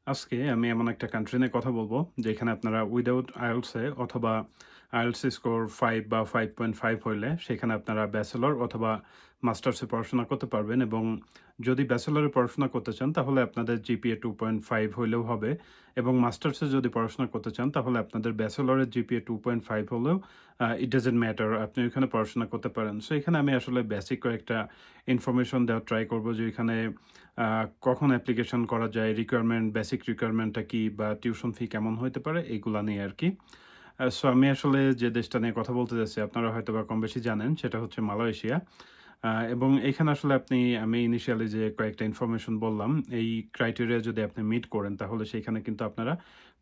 আজকে আমি এমন একটা কান্ট্রি নিয়ে কথা বলবো, যেখানে আপনারা উইদাউট IELTS এ অথবা IELTS স্কোর 5 বা 5.5 হইলে সেখানে আপনারা ব্যাচেলর অথবা মাস্টার্সে পড়াশোনা করতে পারবেন এবং যদি ব্যাচেলরে পড়াশোনা করতে চান তাহলে আপনাদের জিপিএ 2.5 হইলেও হবে এবং মাস্টার্সে যদি পড়াশোনা করতে চান তাহলে আপনাদের ব্যাচেলরের জিপিএ 2.5 হলেও ইট ডাজন্ট ম্যাটার, আপনি ওইখানে পড়াশোনা করতে পারেন। সো এখানে আমি আসলে বেসিক কয়েকটা ইনফরমেশন দেওয়ার ট্রাই করব যে এখানে কখন অ্যাপ্লিকেশন করা যায়, রিকোয়ারমেন্ট, বেসিক রিকোয়ারমেন্টটা কি বা টিউশন ফি কেমন হইতে পারে এগুলা নিয়ে আরকি। সো আমি আসলে যে দেশটা নিয়ে কথা বলতে যাচ্ছি আপনারা হয়তোবা কমবেশি জানেন সেটা হচ্ছে মালয়েশিয়া। এবং এখানে আসলে আমি ইনিশিয়ালি যে কয়েকটা ইনফরমেশন বললাম, এই ক্রাইটেরিয়া যদি আপনি মিট করেন তাহলে সেইখানে কিন্তু আপনারা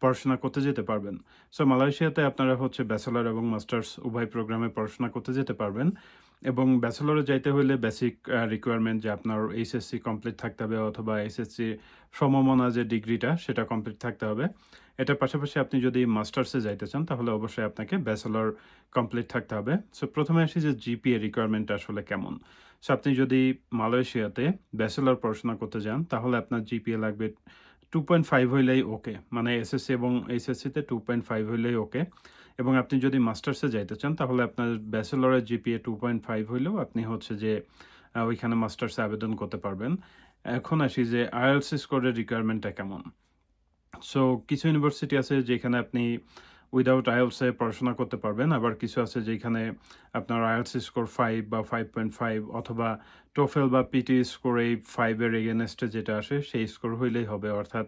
পড়াশোনা করতে যেতে পারবেন। সো মালয়েশিয়াতে আপনারা হচ্ছে ব্যাচেলর এবং মাস্টার্স উভয় প্রোগ্রামে পড়াশোনা করতে যেতে পারবেন এবং ব্যাচেলরে যাইতে হইলে বেসিক রিকোয়ারমেন্ট যে আপনার এইচএসসি কমপ্লিট থাকতে হবে অথবা এইচএসসি সমমনা যে ডিগ্রিটা সেটা কমপ্লিট থাকতে হবে। এটার পাশাপাশি আপনি যদি মাস্টার্সে যাইতে চান তাহলে অবশ্যই আপনাকে ব্যাচেলর কমপ্লিট থাকতে হবে। সো ১ম এ আসি যে জিপিএ রিকোয়ারমেন্টটা আসলে কেমন? সো আপনি যদি মালয়েশিয়াতে ব্যাচেলর পড়াশোনা করতে যান তাহলে আপনার জিপিএ লাগবে 2.5 হইলেই ওকে। মানে এসএসসি এবং এইচএসসিতে 2.5 হইলেই ওকে। এবং আপনি যদি মাস্টার্সে যাইতে চান তাহলে আপনার ব্যাচেলরের জিপিএ 2.5 হইলেও আপনি হচ্ছে যে ওইখানে মাস্টার্সে আবেদন করতে পারবেন। এখন আসি যে IELTS স্কোরের রিকোয়ারমেন্টটা কেমন? সো কিছু ইউনিভার্সিটি আছে যেখানে আপনি উইদাউট IELTS এ পড়াশোনা করতে পারবেন। আবার কিছু আছে যেখানে আপনার IELTS স্কোর 5 বা 5.5 অথবা TOEFL বা পিটি স্কোর এই 5 এর এগেইনস্ট এ যেটা আসে সেই স্কোর হইলেই হবে। অর্থাৎ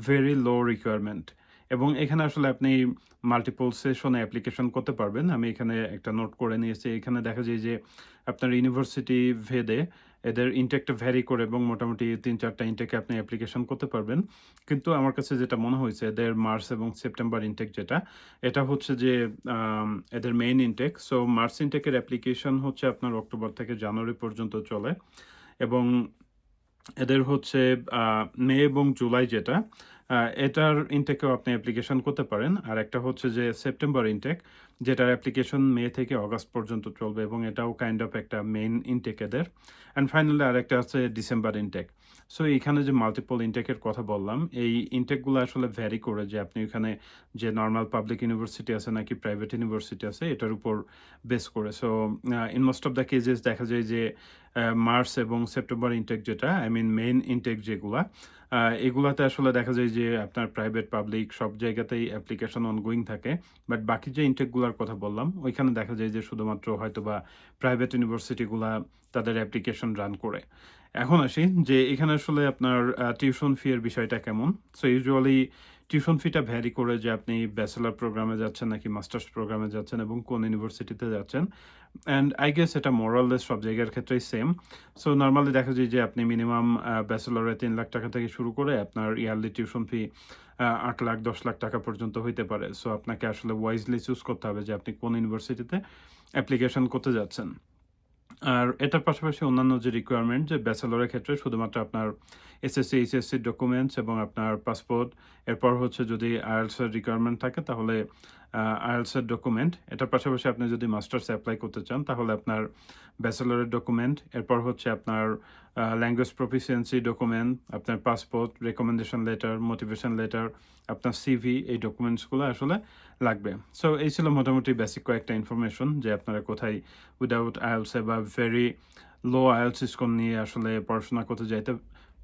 ভেরি লো রিকোয়ারমেন্ট এবং এখানে আসলে আপনি মাল্টিপল সেশনে অ্যাপ্লিকেশন করতে পারবেন। আমি এখানে একটা নোট করে নিয়েছি। এখানে দেখা যায় যে আপনার ইউনিভার্সিটি ভেদে এদের ইনটেকটা ভ্যারি করে এবং মোটামুটি ৩-৪ টা ইনটেকে আপনি অ্যাপ্লিকেশন করতে পারবেন। কিন্তু আমার কাছে যেটা মনে হয়েছে এদের মার্চ এবং সেপ্টেম্বর ইনটেক যেটা, এটা হচ্ছে যে আম এদের মেইন ইনটেক। সো মার্চ ইনটেকের অ্যাপ্লিকেশন হচ্ছে আপনার অক্টোবর থেকে জানুয়ারি পর্যন্ত চলে এবং এদের হচ্ছে আ মে এবং জুলাই যেটা, আ এটার ইনটেকেও আপনি অ্যাপ্লিকেশন করতে পারেন। আরেকটা হচ্ছে যে সেপ্টেম্বর ইনটেক, যেটার অ্যাপ্লিকেশন মে থেকে অগাস্ট পর্যন্ত চলবে এবং এটাও কাইন্ড অফ একটা মেইন ইনটেক এদের। অ্যান্ড ফাইনালি আরেকটা আছে ডিসেম্বর ইনটেক। সো এখানে যে মাল্টিপল ইনটেকের কথা বললাম, এই ইনটেকগুলো আসলে ভ্যারি করে যে আপনি ওখানে যে নরমাল পাবলিক ইউনিভার্সিটি আছে নাকি প্রাইভেট ইউনিভার্সিটি আছে এটার উপর বেস করে। So in most of the cases দেখা যায় যে মার্চ এবং সেপ্টেম্বর ইনটেক যেটা, আই মিন মেইন ইনটেক যেগুলা, আ এগুলাতে আসলে দেখা যায় যে আপনার প্রাইভেট, পাবলিক সব জায়গাতেই অ্যাপ্লিকেশন অনগোইং থাকে। বাট বাকি যে ইনটেক গুলার কথা বললাম, ওইখানে দেখা যায় যে শুধুমাত্র হয়তোবা প্রাইভেট ইউনিভার্সিটি গুলা তাদের অ্যাপ্লিকেশন রান করে। এখন আসি যে এখানে আসলে আপনার টিউশন ফি এর বিষয়টা কেমন? সো ইউজুয়ালি টিউশন ফিটা ভ্যারি করে যে আপনি ব্যাচেলর প্রোগ্রামে যাচ্ছেন নাকি মাস্টার্স প্রোগ্রামে যাচ্ছেন এবং কোন ইউনিভার্সিটিতে যাচ্ছেন। অ্যান্ড আই গেস এটা মোর অর লেস সব জায়গার ক্ষেত্রেই সেম। সো নরমালি দেখা যায় যে আপনি মিনিমাম ব্যাচেলরে ৳৩,০০,০০০ থেকে শুরু করে আপনার ইয়ারলি টিউশন ফি ৳৮,০০,০০০, ৳১০,০০,০০০ পর্যন্ত হইতে পারে। সো আপনাকে আসলে ওয়াইজলি চুজ করতে হবে যে আপনি কোন ইউনিভার্সিটিতে অ্যাপ্লিকেশন করতে যাচ্ছেন। আর এটার পাশাপাশি অন্যান্য যে রিকোয়ারমেন্ট যে ব্যাচেলরের ক্ষেত্রে শুধুমাত্র আপনার এসএসসি, এইচএসসি ডকুমেন্টস এবং আপনার পাসপোর্ট, এরপর হচ্ছে যদি IELTS এর রিকোয়ারমেন্ট থাকে তাহলে IELTS এর ডকুমেন্ট। এটার পাশাপাশি আপনি যদি মাস্টার্সে এপ্লাই করতে চান তাহলে আপনার ব্যাচেলরের ডকুমেন্ট, এরপর হচ্ছে আপনার ল্যাঙ্গুয়েজ প্রফিসিয়েন্সি ডকুমেন্ট, আপনার passport, recommendation letter, motivation letter, আপনার সিভি, এই ডকুমেন্টসগুলো আসলে লাগবে। সো এই ছিল মোটামুটি বেসিক কয়েকটা ইনফরমেশন যে আপনারা কোথায় উইদাউট IELTS এ বা ভেরি লো IELTS স্কোর নিয়ে আসলে পড়াশোনা করতে যাইতে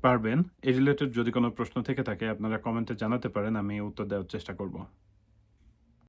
পারবেন। এই রিলেটেড যদি কোনো প্রশ্ন থেকে থাকে আপনারা কমেন্টে জানাতে পারেন। আমি উত্তর দেওয়ার চেষ্টা করব।